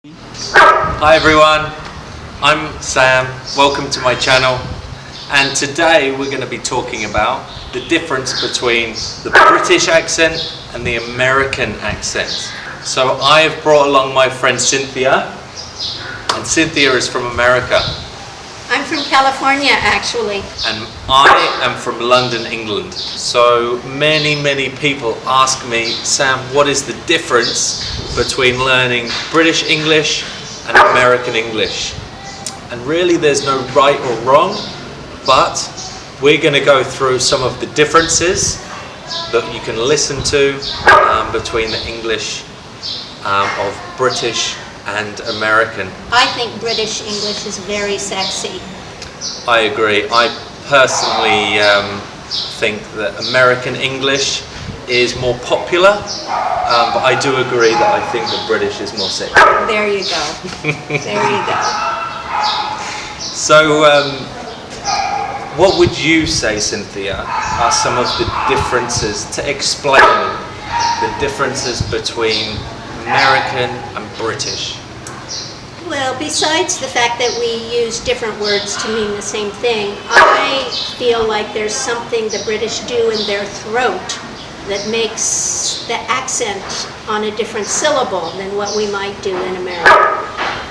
Hi everyone, I'm Sam, welcome to my channel, and today we're going to be talking about the difference between the British accent and the American accent. So I have brought along my friend Cynthia, and Cynthia is from America. I'm from California actually. And I am from London, England. So many people ask me, Sam, what is the difference between learning British English and American English? And really there's no right or wrong, but we're going to go through some of the differences that you can listen to between the English of British and American. I think British English is very sexy. I agree. I personally think that American English is more popular, but I do agree that I think that British is more sexy. There you go. There you go. So, what would you say, Cynthia, are some of the differences to explain the differences between American and British? Well, besides the fact that we use different words to mean the same thing, I feel like there's something the British do in their throat that makes the accent on a different syllable than what we might do in America.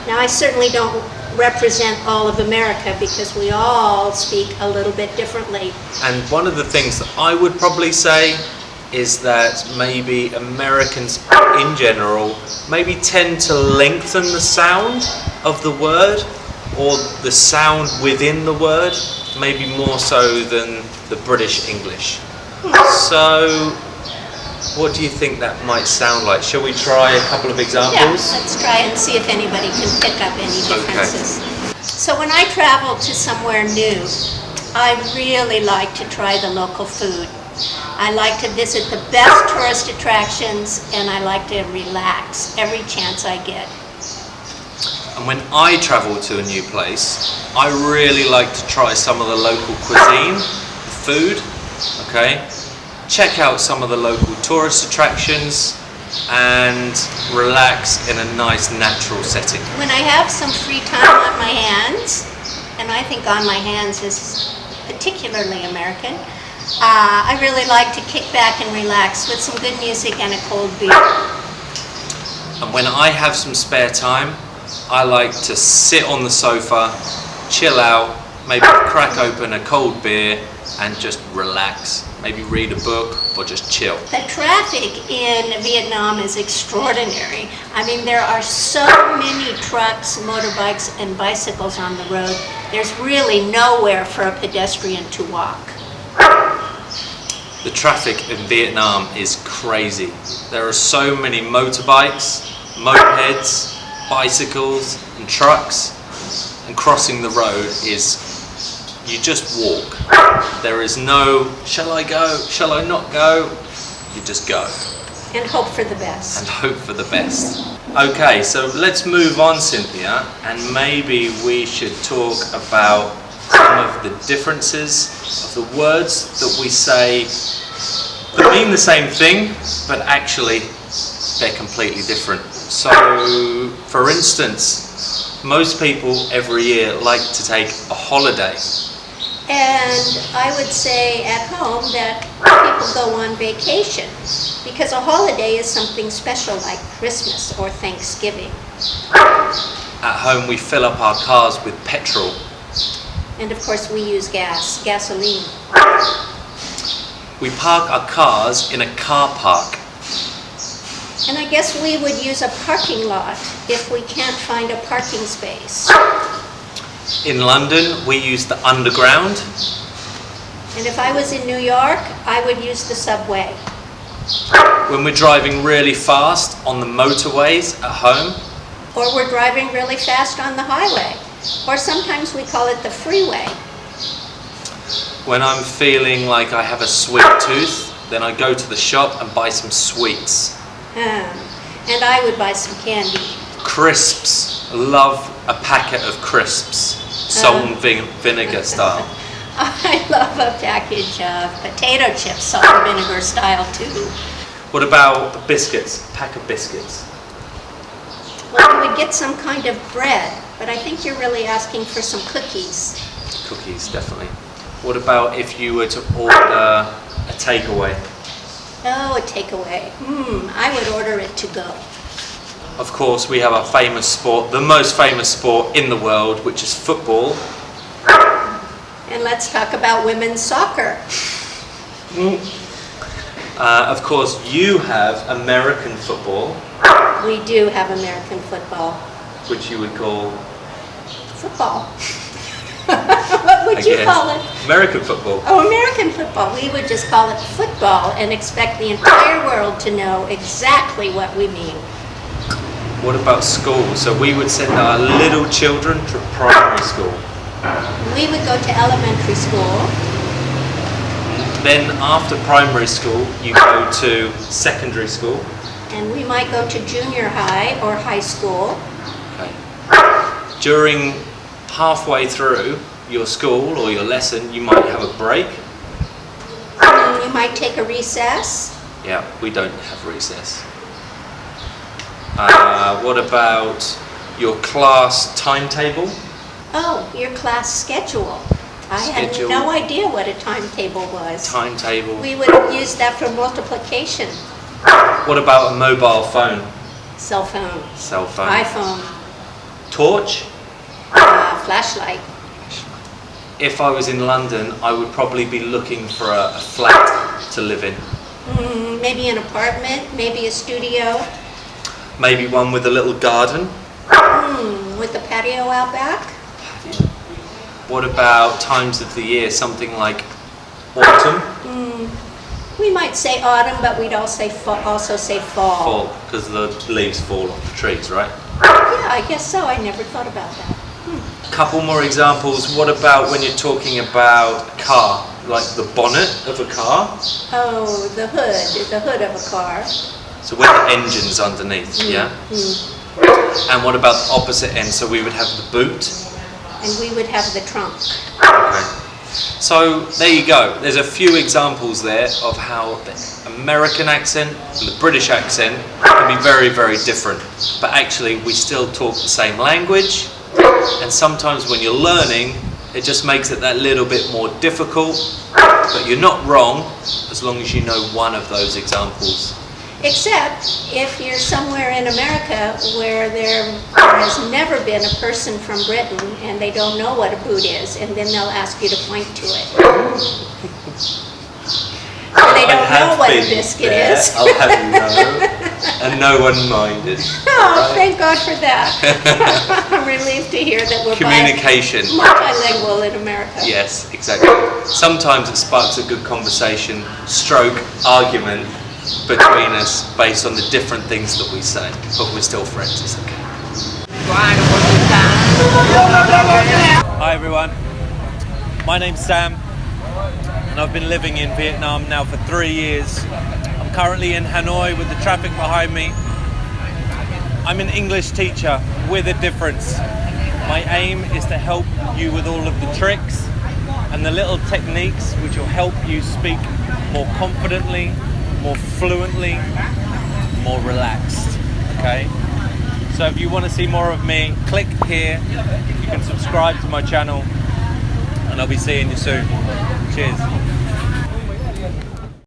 Now, I certainly don't represent all of America because we all speak a little bit differently. And one of the things that I would probably say is that maybe Americans in general maybe tend to lengthen the sound of the word or the sound within the word, maybe more so than the British English. So what do you think that might sound like? Shall we try a couple of examples? Yeah, let's try and see if anybody can pick up any differences. Okay. So when I travel to somewhere new, I really like to try the local food. I like to visit the best tourist attractions, and I like to relax every chance I get. And when I travel to a new place, I really like to try some of the local cuisine, the food, okay? Check out some of the local tourist attractions and relax in a nice natural setting. When I have some free time on my hands, and I think on my hands is particularly American, I really like to kick back and relax with some good music and a cold beer. And when I have some spare time, I like to sit on the sofa, chill out, maybe crack open a cold beer and just relax. Maybe read a book or just chill. The traffic in Vietnam is extraordinary. I mean, there are so many trucks, motorbikes, and bicycles on the road. There's really nowhere for a pedestrian to walk. The traffic in Vietnam is crazy. There are so many motorbikes, mopeds, bicycles and trucks, and crossing the road is, you just walk. There is no, shall I go, shall I not go? You just go. And hope for the best. And hope for the best. Okay, so let's move on, Cynthia, and maybe we should talk about some of the differences of the words that we say that mean the same thing, but actually they're completely different. So, for instance, most people every year like to take a holiday. And I would say at home that people go on vacation because a holiday is something special like Christmas or Thanksgiving. At home we fill up our cars with petrol. And of course we use gasoline. We park our cars in a car park. And I guess we would use a parking lot if we can't find a parking space. In London, we use the underground. And if I was in New York, I would use the subway. When we're driving really fast on the motorways at home. Or we're driving really fast on the highway. Or sometimes we call it the freeway. When I'm feeling like I have a sweet tooth, then I go to the shop and buy some sweets. And I would buy some candy. Crisps. Love a packet of crisps. Salt and vinegar style. I love a package of potato chips, salt and vinegar style too. What about biscuits? A pack of biscuits. Well, we would get some kind of bread, but I think you're really asking for some cookies. Cookies, definitely. What about if you were to order a takeaway? Oh, a takeaway. I would order it to go. Of course, we have our famous sport, the most famous sport in the world, which is football. And let's talk about women's soccer. Of course, you have American football. We do have American football. Which you would call? Football. What would you call it? American football. Oh, American football. We would just call it football and expect the entire world to know exactly what we mean. What about school? So we would send our little children to primary school. We would go to elementary school. Then after primary school, you go to secondary school. And we might go to junior high or high school. Okay. During halfway through your school or your lesson, you might have a break. You might take a recess. Yeah, we don't have recess. What about your class timetable? Oh, your class schedule. I had no idea what a timetable was. Timetable. We would use that for multiplication. What about a mobile phone? Cell phone. Cell phone. iPhone. Torch? Flashlight. If I was in London, I would probably be looking for a flat to live in. Maybe an apartment, maybe a studio. Maybe one with a little garden. With a patio out back. What about times of the year? Something like autumn? We might say autumn, but we'd also say fall. Fall, because the leaves fall off the trees, right? Yeah, I guess so. I never thought about that. Couple more examples. What about when you're talking about a car? Like the bonnet of a car? Oh, the hood of a car. So where the engine's underneath, yeah? And what about the opposite end? So we would have the boot. And we would have the trunk. Okay. So there you go. There's a few examples there of how the American accent and the British accent can be very, very different. But actually we still talk the same language. And sometimes when you're learning, it just makes it that little bit more difficult. But you're not wrong as long as you know one of those examples. Except if you're somewhere in America where there has never been a person from Britain and they don't know what a boot is, and then they'll ask you to point to it. And they don't know what a biscuit is. I'll have you know. And no one minded. Oh, thank God for that. I'm relieved to hear that we're communication. Multilingual in America. Yes, exactly. Sometimes it sparks a good conversation, stroke, argument between us based on the different things that we say, but we're still friends, it's okay. Hi everyone, my name's Sam and I've been living in Vietnam now for 3 years. I'm currently in Hanoi with the traffic behind me. I'm an English teacher with a difference. My aim is to help you with all of the tricks and the little techniques which will help you speak more confidently, more fluently, more relaxed, okay? So if you want to see more of me, click here. You can subscribe to my channel and I'll be seeing you soon. Cheers.